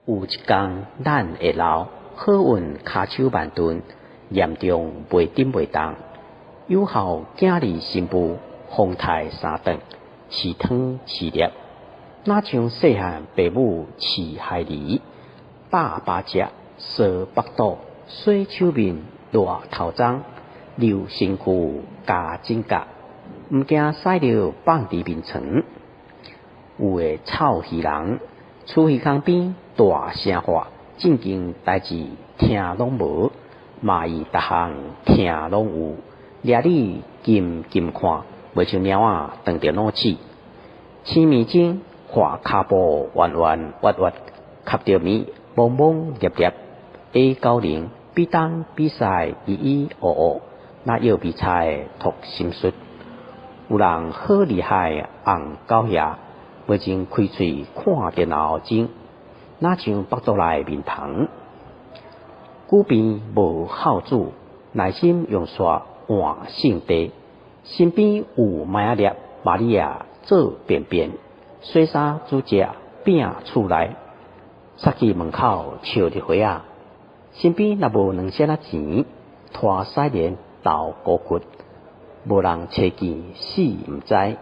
有一天，咱会老，好运骹手慢顿，严重袂顶袂动。有孝囝儿新妇，风台三顿，饲汤饲粒，哪像细汉爸母饲孩儿，把只烧腹肚，洗手面，热头鬃，留身躯加指甲，毋惊驶着放伫面床。有个臭鱼人，厝鱼缸边大声喊，正经代志听拢无，骂伊逐项听拢有，掠你金看，袂像猫仔当着脑齿。青面睛画骹步弯弯弯弯，吸着面懵懵粒粒。下高龄比当比赛那摇比赛读心术。有人好厉害红狗爷，袂前开喙看电脑前，哪像腹肚内面虫。久病无孝子，内心用煞换性地，身边有麦粒玛利亚做便便，洗衫煮食拼厝内，杀去门口笑日花仔。身边若无2仙仔钱，拖西莲斗孤骨，无人找见死毋知。